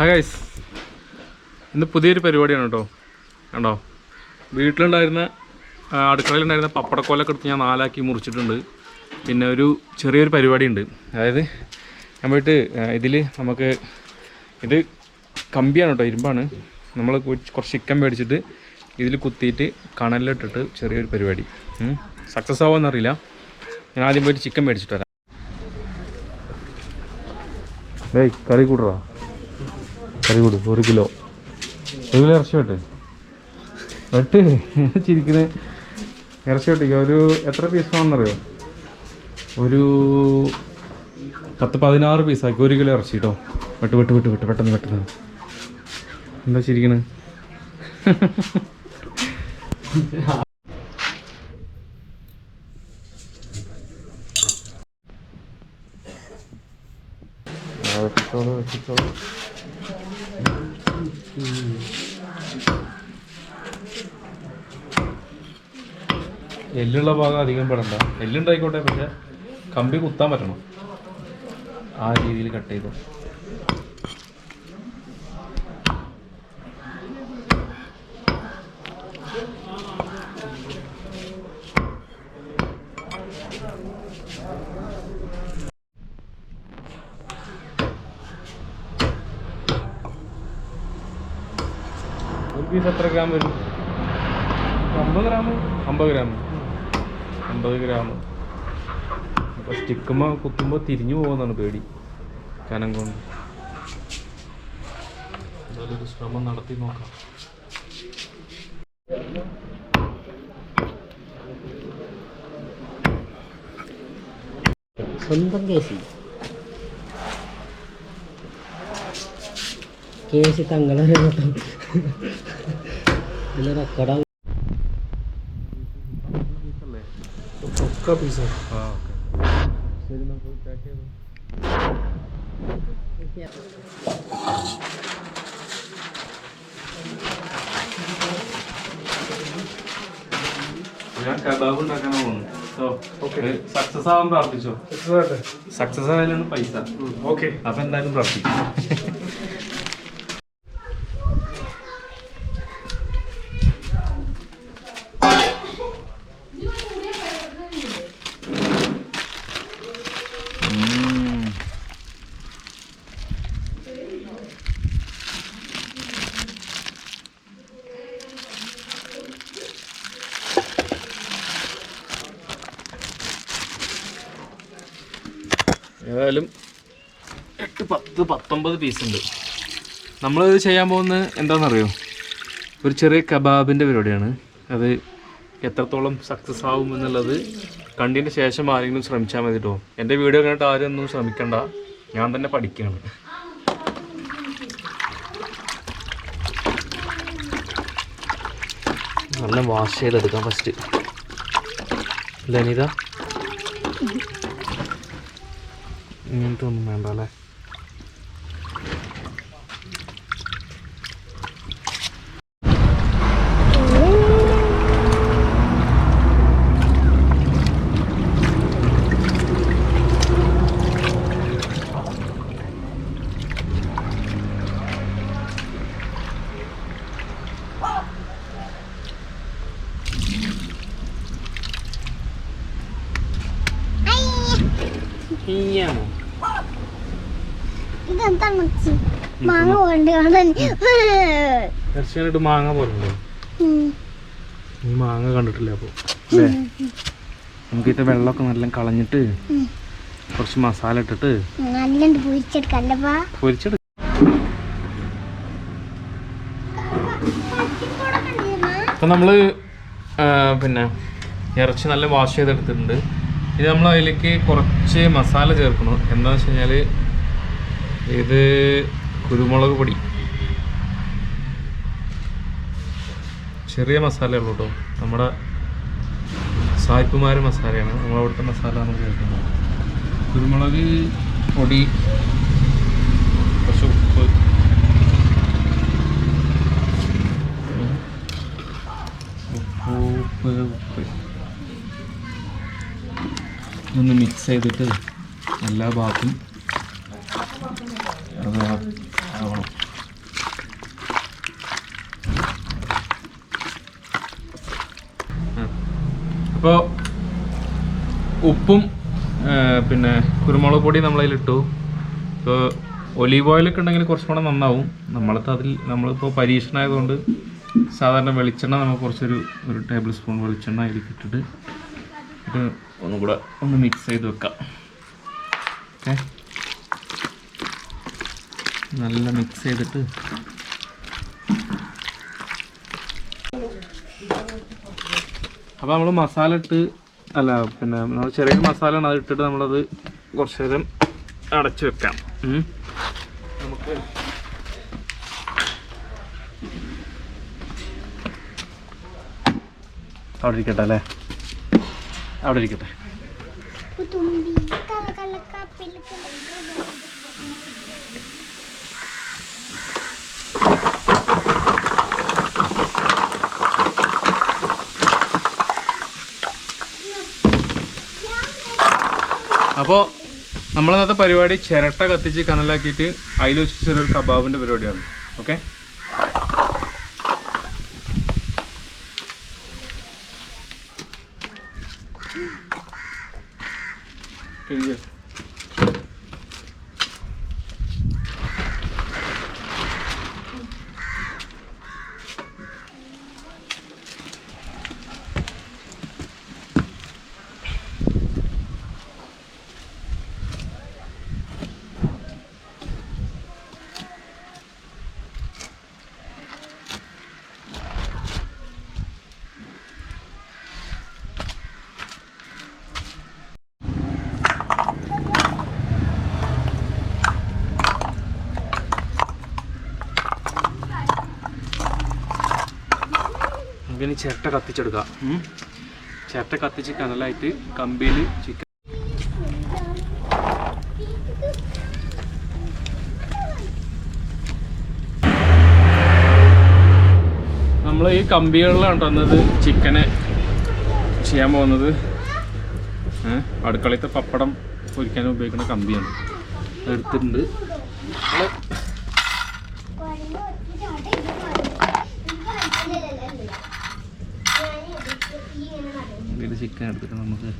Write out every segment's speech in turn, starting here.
Hi guys, ഇന്ന് പുതിയൊരു പരിപാടിയാണ് കേട്ടോ. കണ്ടോ, വീട്ടിലുണ്ടായിരുന്ന അടുക്കളയിലുണ്ടായിരുന്ന പപ്പടക്കോലൊക്കെ എടുത്ത് ഞാൻ 4 മുറിച്ചിട്ടുണ്ട്. പിന്നെ ഒരു ചെറിയൊരു പരിപാടി ഉണ്ട്. അതായത് ഞാൻ പോയിട്ട് ഇതിൽ നമുക്ക് ഇത് കമ്പിയാണ് കേട്ടോ, ഇരുമ്പാണ്. നമ്മൾ കുറച്ച് ചിക്കൻ മേടിച്ചിട്ട് ഇതിൽ കുത്തിയിട്ട് കണലിലിട്ടിട്ട് ചെറിയൊരു പരിപാടി. സക്സസ് ആവുമെന്നറിയില്ല. ഞാൻ ആദ്യം പോയിട്ട് ചിക്കൻ മേടിച്ചിട്ട് വരാം. കറി കൂടറാ, കറി കൂട്. 1 കിലോ ഇറച്ചി വെട്ട് ചിരിക്കുന്നത്. ഇറച്ചി വെട്ടിക്കുക. ഒരു എത്ര പീസ് വേണമെന്നറിയോ? ഒരു 10-16 പീസാക്കി 1 കിലോ ഇറച്ചി കേട്ടോ. വെട്ട് പെട്ടെന്ന്. എന്താ ചിരിക്കണേ? വെട്ടിച്ചോളൂ. എല്ലുള്ള ഭാഗം അധികം പെടണ്ട. എല്ലുണ്ടായിക്കോട്ടെ, പക്ഷെ കമ്പി കുത്താൻ പറ്റണം. ആ രീതിയിൽ കട്ട് ചെയ്തു. ഒരു പീസ് എത്ര ഗ്രാം വരും? 50 ഗ്രാം. അപ്പോൾ സ്റ്റിക്കുമ്പോൾ കുത്തുമ്പോൾ തിരിഞ്ഞു പോകുന്നതാണ് പേടി, കനം കൊണ്ട്. എന്തായാലും ഒരു ശ്രമം നടത്തി നോക്കാം. സ്വന്തം കേസി തങ്ങളെ റെക്കോർഡാ. പീസ്. ആ ഓക്കെ, ശരി. നമുക്ക് പാക്ക് ചെയ്തു. ഞാൻ കബാബ് ഉണ്ടാക്കാൻ പോകുന്നു. സക്സസ് ആവാൻ പ്രാർത്ഥിച്ചോ? സക്സസ് ആയാലാണ് പൈസ. ഓക്കെ, അപ്പൊ എന്തായാലും പ്രാർത്ഥിക്കും. ഏതായാലും 8, 10, 19 പീസുണ്ട്. നമ്മളിത് ചെയ്യാൻ പോകുന്നത് എന്താണെന്നറിയോ? ഒരു ചെറിയ കബാബിൻ്റെ പരിപാടിയാണ്. അത് എത്രത്തോളം സക്സസ് ആവും എന്നുള്ളത് കണ്ടതിന് ശേഷം ആരെങ്കിലും ശ്രമിച്ചാൽ മതി കേട്ടോ. എൻ്റെ വീഡിയോ കണ്ടിട്ട് ആരും ഒന്നും ശ്രമിക്കണ്ട, ഞാൻ തന്നെ പഠിക്കുകയാണ്. നല്ല വാഷ് ചെയ്തെടുക്കാം ഫസ്റ്റ്. ലനിത, ഇങ്ങനത്തെ ഒന്നും വേണ്ട അല്ലേ? ഇറച്ചിയായിട്ട് മാങ്ങ പോലുണ്ടോ? നീ മാങ്ങ കണ്ടിട്ടില്ല അപ്പോൾ അല്ലേ? നമുക്കിത്തെ വെള്ളമൊക്കെ നല്ല കളഞ്ഞിട്ട് കുറച്ച് മസാല ഇട്ടിട്ട് പൊരിച്ചെടുക്കാം. അപ്പം നമ്മൾ പിന്നെ ഇറച്ചി നല്ല വാഷ് ചെയ്തെടുത്തിട്ടുണ്ട്. ഇത് നമ്മൾ അതിലേക്ക് കുറച്ച് മസാല ചേർക്കണം. എന്താണെന്ന് വെച്ച് കഴിഞ്ഞാൽ ഇത് കുരുമുളക് പൊടി, ചെറിയ മസാലയുള്ളൂ കേട്ടോ. നമ്മുടെ സായിപ്പുമാരെ മസാലയാണ്, നമ്മളവിടുത്തെ മസാല നമ്മൾ ചേർക്കുന്നത്. കുരുമുളക് പൊടി, കുറച്ച് ഉപ്പ്, ഒന്ന് മിക്സ് ചെയ്തിട്ട് എല്ലാ ഭാഗത്തും അത് ആവണം. അപ്പോൾ ഉപ്പും പിന്നെ കുരുമുളക് പൊടി നമ്മളതിലിട്ടു. ഇപ്പോൾ ഒലീവ് ഓയിലൊക്കെ ഉണ്ടെങ്കിൽ കുറച്ചും കൂടെ നന്നാവും. നമ്മളിപ്പോൾ പരീക്ഷണമായതുകൊണ്ട് സാധാരണ വെളിച്ചെണ്ണ നമുക്ക് ഒരു ടേബിൾ സ്പൂൺ വെളിച്ചെണ്ണ അതിലേക്ക് ഇട്ടിട്ട് ഇത് ഒന്നും കൂടെ ഒന്ന് മിക്സ് ചെയ്ത് വെക്കാം. ഓക്കെ, നല്ല മിക്സ് ചെയ്തിട്ട് അപ്പോൾ നമ്മൾ മസാല ഇട്ട് പിന്നെ നമ്മൾ ചെറിയൊരു മസാലയാണ് അത് ഇട്ടിട്ട് നമ്മളത് കുറച്ച് നേരം അടച്ചു വെക്കാം. നമുക്ക് അവിടെ ഇരിക്കട്ടെ അല്ലേ, അവിടെ ഇരിക്കട്ടെ. അപ്പോൾ നമ്മളിന്നത്തെ പരിപാടി ചിരട്ട കത്തിച്ച് കനലാക്കിയിട്ട് അതിൽ വെച്ച് ചെറിയൊരു കബാബിൻ്റെ പരിപാടിയാണ്. ഓക്കെ, നമുക്കിനി ചിരട്ട കത്തിച്ചെടുക്കാം. ചിരട്ട കത്തിച്ച് കനലായിട്ട് കമ്പിയിൽ ചിക്കൻ നമ്മൾ ഈ കമ്പികളിലാണ് വന്നത് ചിക്കന് ചെയ്യാൻ പോകുന്നത്. അടുക്കളത്തെ പപ്പടം പൊരിക്കാൻ ഉപയോഗിക്കുന്ന കമ്പിയാണ് എടുത്തിട്ടുണ്ട്. ഇതിൽ ചിക്കൻ എടുത്തിട്ട് നമുക്ക്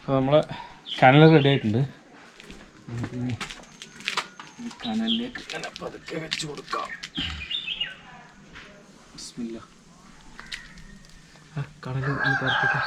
അപ്പോൾ നമ്മളെ കനൽ റെഡി ആയിട്ടുണ്ട്. നമുക്കിനി കനലിലേക്ക് ഇങ്ങനെ പതുക്കെ വെച്ച് കൊടുക്കാം. ബിസ്മില്ലാ. കനൽ കറക്റ്റ്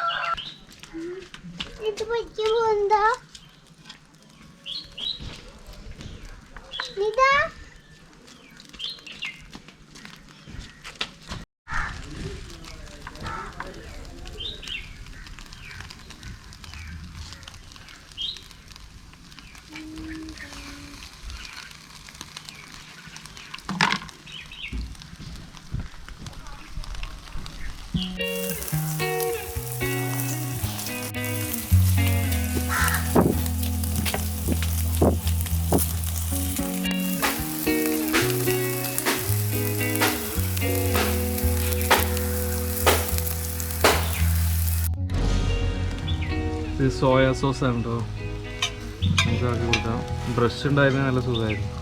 ഇത് സോയാ സോസ് ആണ് കേട്ടോ. നമുക്ക് ആക്കി കൊടുക്കാം. ബ്രഷ് ഉണ്ടായിരുന്ന നല്ല സുഖമായിരുന്നു.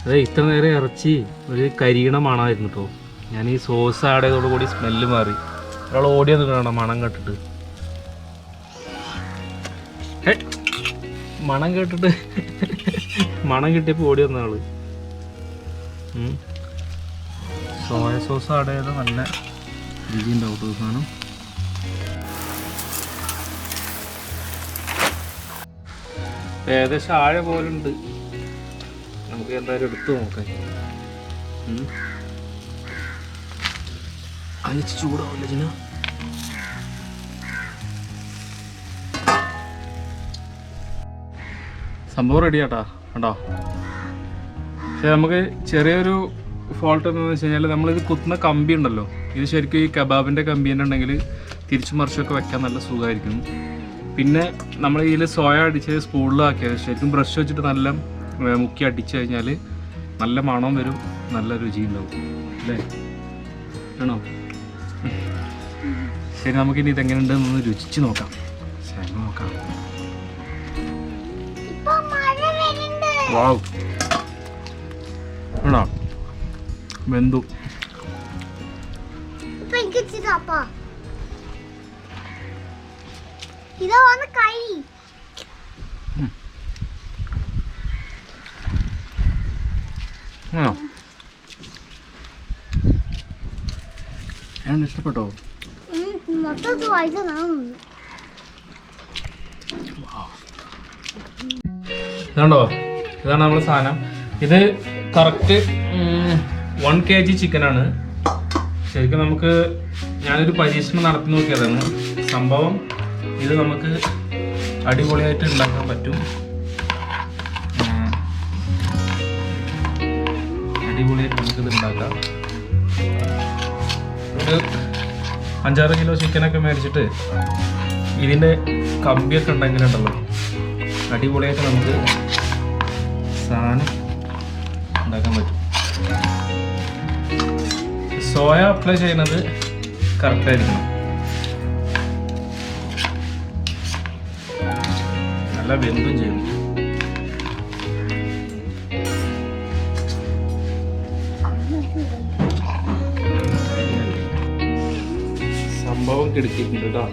അതെ, ഇത്ര നേരം ഇറച്ചി ഒരു കരിയണ മണമായിരുന്നു കേട്ടോ. ഞാൻ ഈ സോസ് ആഡ് ചെയ്തോടുകൂടി സ്മെല്ല് മാറി. ഒരാൾ ഓടിയത് കാണാം മണം കേട്ടിട്ട്. മണം കേട്ടിട്ട് മണം കിട്ടിയപ്പോൾ ഓടി വന്ന ആള്. സോയ സോസ് ആഡ് ചെയ്ത് നല്ല രുചി ഉണ്ടാവും കേട്ടോ സാധനം. ഏകദേശം ആഴ പോലുണ്ട്. നമുക്ക് എന്തായാലും എടുത്ത് നോക്കാം. അയച്ച് ചൂടാവില്ല ചിന. സംഭവം റെഡി ആട്ടാ കേട്ടോ. പക്ഷെ നമുക്ക് ചെറിയൊരു ഫോൾട്ട് എന്താണെന്ന് വെച്ച് കഴിഞ്ഞാൽ നമ്മളിത് കുത്തുന്ന കമ്പി ഉണ്ടല്ലോ, ഇത് ശരിക്കും ഈ കബാബിൻ്റെ കമ്പി തന്നെ ഉണ്ടെങ്കിൽ തിരിച്ചു മറിച്ചൊക്കെ വെക്കാൻ നല്ല സുഖമായിരിക്കും. പിന്നെ നമ്മൾ ഇതിൽ സോയ അടിച്ച് സ്പൂണിലാക്കിയത് ശരിക്കും ബ്രഷ് വെച്ചിട്ട് നല്ല മുക്കി അടിച്ചു കഴിഞ്ഞാൽ നല്ല മണം വരും, നല്ല രുചി ഉണ്ടാവും അല്ലേ? ആണോ? ശരി, നമുക്കിനി ഇതെങ്ങനെയുണ്ടെന്ന് രുചിച്ച് നോക്കാം. ശരി നോക്കാം. വാവ്, ആണോ? വെന്തു. ആണോ? ഞാൻ ഇഷ്ടപ്പെട്ടോ? ഇതാണ്ടോ, ഇതാണ് നമ്മുടെ സാധനം. ഇത് കറക്റ്റ് 1 kg ചിക്കനാണ്. ശരിക്കും നമുക്ക് ഞാനൊരു പരീക്ഷണം നടത്തി നോക്കിയതാണ് സംഭവം. ഇത് നമുക്ക് അടിപൊളിയായിട്ട് ഉണ്ടാക്കാൻ പറ്റും. അടിപൊളിയായിട്ട് നമുക്കിത് ഉണ്ടാക്കാം. ഒരു 5-6 കിലോ ചിക്കനൊക്കെ മേടിച്ചിട്ട് ഇതിൻ്റെ കമ്പിയൊക്കെ ഉണ്ടെങ്കിലുണ്ടല്ലോ അടിപൊളിയായിട്ട് നമുക്ക് സാധനം ഉണ്ടാക്കാൻ പറ്റും. സോയ അപ്ലൈ ചെയ്യുന്നത് കറക്റ്റായിരിക്കണം. നല്ല വെന്തും ചെയ്യും. സംഭവം കിടക്കിയിട്ടുണ്ട് കേട്ടോ.